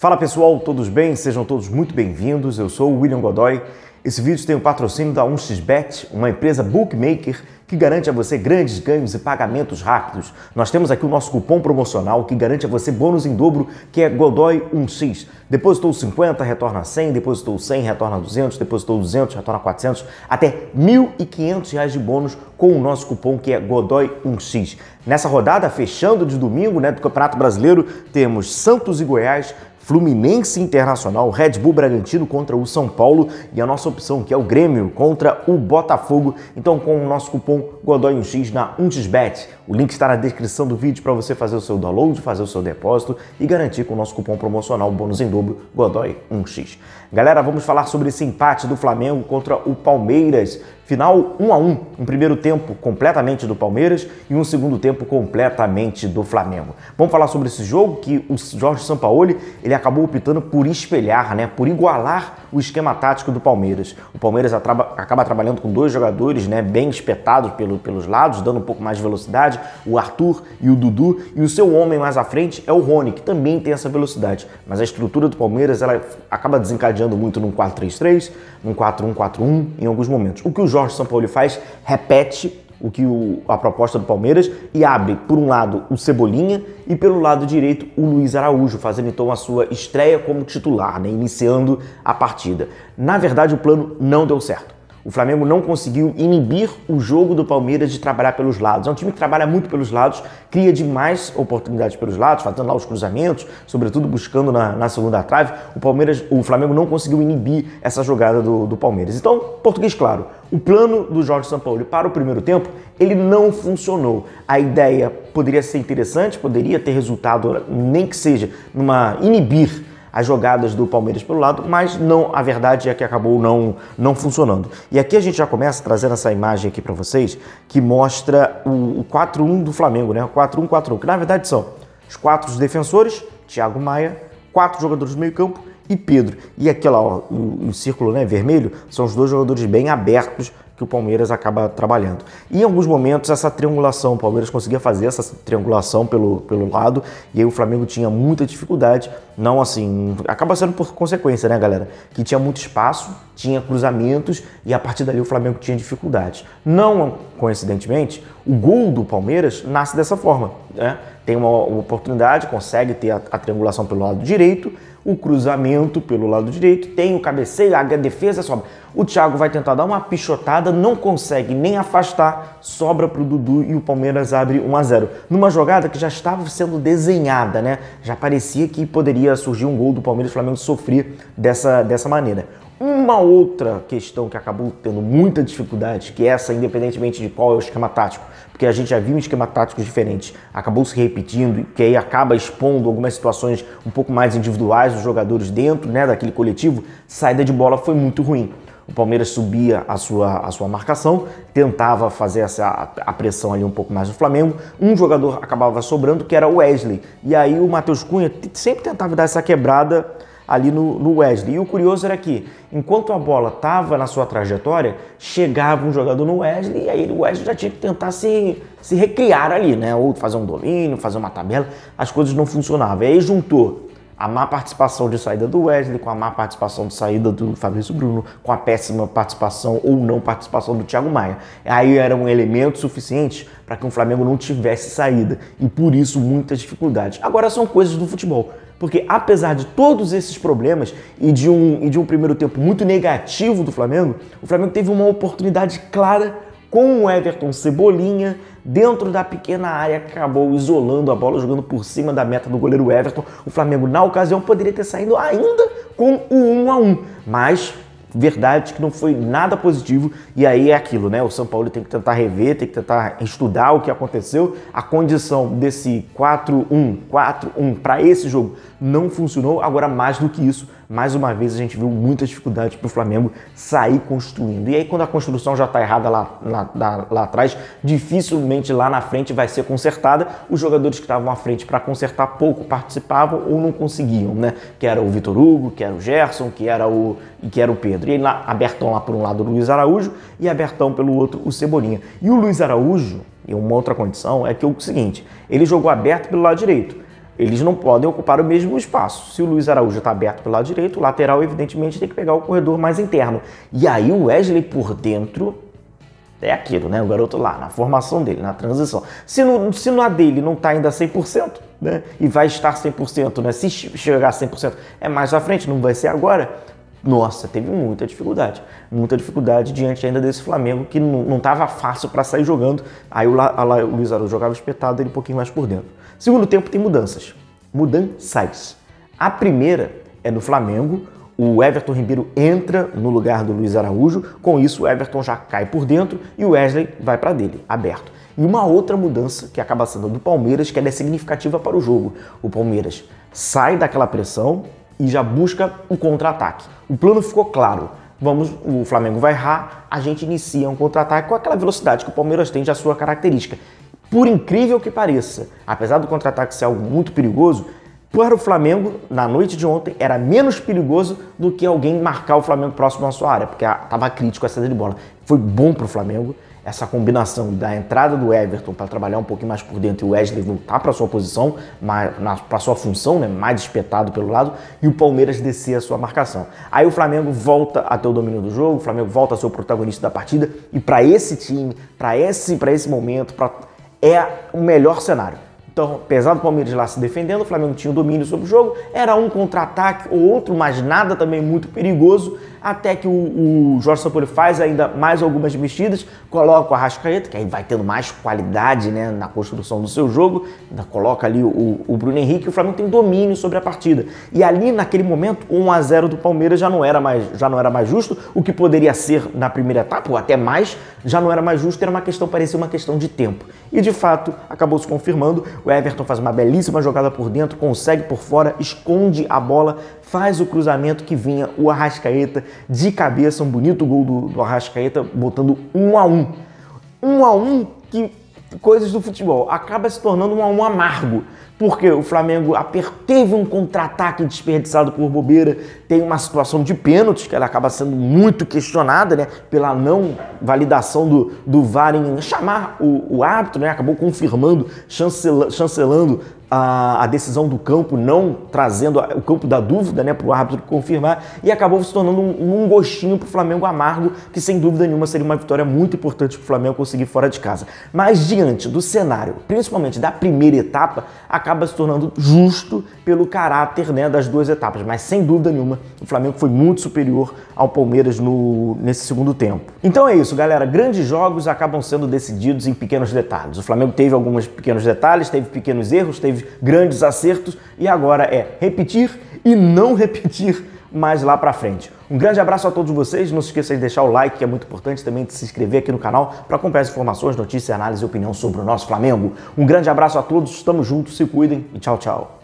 Fala pessoal, todos bem? Sejam todos muito bem-vindos. Eu sou o William Godoy. Esse vídeo tem o patrocínio da 1xBet, uma empresa bookmaker que garante a você grandes ganhos e pagamentos rápidos. Nós temos aqui o nosso cupom promocional que garante a você bônus em dobro, que é Godoy 1x. Depositou 50, retorna 100, depositou 100, retorna 200, depositou 200, retorna 400, até R$ 1.500 de bônus com o nosso cupom que é Godoy 1x. Nessa rodada, fechando de domingo, do Campeonato Brasileiro, temos Santos e Goiás, Fluminense Internacional, Red Bull Bragantino contra o São Paulo e a nossa opção, que é o Grêmio contra o Botafogo. Então, com o nosso cupom Godoy1x na 1xBet, o link está na descrição do vídeo para você fazer o seu download, fazer o seu depósito e garantir com o nosso cupom promocional bônus em dobro Godoy1x. Galera, vamos falar sobre esse empate do Flamengo contra o Palmeiras. Final 1-1, um primeiro tempo completamente do Palmeiras e um segundo tempo completamente do Flamengo. Vamos falar sobre esse jogo que o Jorge Sampaoli ele acabou optando por espelhar, por igualar o esquema tático do Palmeiras. O Palmeiras acaba trabalhando com dois jogadores bem espetados pelos lados, dando um pouco mais de velocidade, o Arthur e o Dudu, e o seu homem mais à frente é o Rony, que também tem essa velocidade. Mas a estrutura do Palmeiras ela acaba desencadeando muito num 4-3-3, num 4-1-4-1 em alguns momentos. O que o Jorge Sampaoli faz, repete a proposta do Palmeiras e abre, por um lado, o Cebolinha e pelo lado direito o Luiz Araújo, fazendo então a sua estreia como titular, iniciando a partida. Na verdade, o plano não deu certo. O Flamengo não conseguiu inibir o jogo do Palmeiras de trabalhar pelos lados. É um time que trabalha muito pelos lados, cria demais oportunidades pelos lados, fazendo lá os cruzamentos, sobretudo buscando na segunda trave. O Flamengo não conseguiu inibir essa jogada do Palmeiras. Então, português claro, o plano do Jorge Sampaoli para o primeiro tempo, ele não funcionou. A ideia poderia ser interessante, poderia ter resultado, nem que seja, inibir as jogadas do Palmeiras pelo lado, mas não, a verdade é que acabou não funcionando. E aqui a gente já começa trazendo essa imagem aqui para vocês, que mostra o 4-1 do Flamengo, o 4-1-4-1, que na verdade são os 4 defensores, Thiago Maia, 4 jogadores do meio campo e Pedro. E aqui lá, o círculo vermelho, são os 2 jogadores bem abertos que o Palmeiras acaba trabalhando. E em alguns momentos essa triangulação, o Palmeiras conseguia fazer essa triangulação pelo lado e aí o Flamengo tinha muita dificuldade, não assim, acaba sendo por consequência, galera, que tinha muito espaço, tinha cruzamentos e a partir dali o Flamengo tinha dificuldade. Não coincidentemente, o gol do Palmeiras nasce dessa forma, Tem uma oportunidade, consegue ter a triangulação pelo lado direito, o cruzamento pelo lado direito, tem o cabeceio, a defesa sobe. O Thiago vai tentar dar uma pichotada, não consegue nem afastar, sobra para o Dudu e o Palmeiras abre 1-0. Numa jogada que já estava sendo desenhada, Já parecia que poderia surgir um gol do Palmeiras e o Flamengo sofrer dessa maneira. Uma outra questão que acabou tendo muita dificuldade, que essa, independentemente de qual é o esquema tático, porque a gente já viu um esquema tático diferente, acabou se repetindo, que aí acaba expondo algumas situações um pouco mais individuais dos jogadores dentro daquele coletivo, saída de bola foi muito ruim. O Palmeiras subia a sua marcação, tentava fazer a pressão ali um pouco mais do Flamengo. Um jogador acabava sobrando, que era o Wesley. E aí o Matheus Cunha sempre tentava dar essa quebrada ali no Wesley. E o curioso era que, enquanto a bola estava na sua trajetória, chegava um jogador no Wesley e aí o Wesley já tinha que tentar se recriar ali, Ou fazer um domínio, fazer uma tabela. As coisas não funcionavam. E aí juntou a má participação de saída do Wesley, com a má participação de saída do Fabrício Bruno, com a péssima participação ou não participação do Thiago Maia. Aí era um elemento suficiente para que o Flamengo não tivesse saída e por isso muitas dificuldades. Agora são coisas do futebol, porque apesar de todos esses problemas e de um primeiro tempo muito negativo do Flamengo, o Flamengo teve uma oportunidade clara com o Everton Cebolinha dentro da pequena área, acabou isolando a bola, jogando por cima da meta do goleiro Everton. O Flamengo, na ocasião, poderia ter saído ainda com o 1-1, mas verdade que não foi nada positivo e aí é aquilo, O São Paulo tem que tentar rever, tem que tentar estudar o que aconteceu. A condição desse 4-1 para esse jogo não funcionou. Agora, mais do que isso, mais uma vez a gente viu muita dificuldade para o Flamengo sair construindo. E aí quando a construção já está errada lá atrás, dificilmente lá na frente vai ser consertada. Os jogadores que estavam à frente para consertar pouco participavam ou não conseguiam, Que era o Vitor Hugo, que era o Gerson, que era o Pedro. E aí abertão lá por um lado o Luiz Araújo e abertão pelo outro o Cebolinha. E o Luiz Araújo, e uma outra condição, é que é o seguinte, ele jogou aberto pelo lado direito. eles não podem ocupar o mesmo espaço. Se o Luiz Araújo está aberto pelo lado direito, o lateral, evidentemente, tem que pegar o corredor mais interno. E aí o Wesley por dentro é aquilo, né? O garoto lá, na formação dele, na transição. Se no A dele não está ainda 100%, né? E vai estar 100%, né? Se chegar a 100%, é mais à frente, não vai ser agora. Nossa, teve muita dificuldade diante ainda desse Flamengo que não estava fácil para sair jogando. Aí o Luiz Araújo jogava espetado, ele um pouquinho mais por dentro. Segundo tempo tem mudanças. Mudanças. A primeira é no Flamengo. O Everton Ribeiro entra no lugar do Luiz Araújo. Com isso, o Everton já cai por dentro e o Wesley vai para dele, aberto. E uma outra mudança que acaba sendo do Palmeiras, que ela é significativa para o jogo. O Palmeiras sai daquela pressão e já busca o contra-ataque. O plano ficou claro. O Flamengo vai errar, a gente inicia um contra-ataque com aquela velocidade que o Palmeiras tem de a sua característica. Por incrível que pareça, apesar do contra-ataque ser algo muito perigoso, para o Flamengo, na noite de ontem, era menos perigoso do que alguém marcar o Flamengo próximo à sua área, porque estava crítico a saída de bola. Foi bom para o Flamengo essa combinação da entrada do Everton para trabalhar um pouquinho mais por dentro e o Wesley voltar para sua posição, para sua função, né, mais espetado pelo lado, e o Palmeiras descer a sua marcação. Aí o Flamengo volta a ter o domínio do jogo, o Flamengo volta a ser o protagonista da partida, e para esse time, para esse momento, é o melhor cenário. Então, apesar do Palmeiras lá se defendendo, o Flamengo tinha o domínio sobre o jogo, era um contra-ataque ou outro, mas nada também muito perigoso, até que o Jorge Sampaoli faz ainda mais algumas mexidas, coloca o Arrascaeta, que aí vai tendo mais qualidade, né, na construção do seu jogo, coloca ali o Bruno Henrique, e o Flamengo tem domínio sobre a partida. E ali, naquele momento, 1-0 do Palmeiras já não era mais justo, o que poderia ser na primeira etapa, ou até mais, já não era mais justo, parecia uma questão de tempo. E, de fato, acabou se confirmando. O Everton faz uma belíssima jogada por dentro, consegue por fora, esconde a bola, faz o cruzamento que vinha o Arrascaeta de cabeça, um bonito gol do Arrascaeta, botando 1-1. 1-1 que, coisas do futebol, acaba se tornando 1-1 amargo, porque o Flamengo teve um contra-ataque desperdiçado por bobeira, tem uma situação de pênalti, que ela acaba sendo muito questionada, né, pela não validação do VAR em chamar o árbitro, né, acabou confirmando, chancelando a decisão do campo, não trazendo o campo da dúvida, né, para o árbitro confirmar, e acabou se tornando um gostinho para o Flamengo amargo, que sem dúvida nenhuma seria uma vitória muito importante para o Flamengo conseguir fora de casa. Mas diante do cenário, principalmente da primeira etapa, acaba se tornando justo pelo caráter, né, das duas etapas, mas sem dúvida nenhuma o Flamengo foi muito superior ao Palmeiras nesse segundo tempo. Então é isso, galera, grandes jogos acabam sendo decididos em pequenos detalhes. O Flamengo teve alguns pequenos detalhes, teve pequenos erros, teve grandes acertos e agora é repetir e não repetir mais lá pra frente. Um grande abraço a todos vocês, não se esqueça de deixar o like, que é muito importante, também de se inscrever aqui no canal para acompanhar as informações, notícias, análise e opinião sobre o nosso Flamengo. Um grande abraço a todos, estamos juntos, se cuidem e tchau, tchau.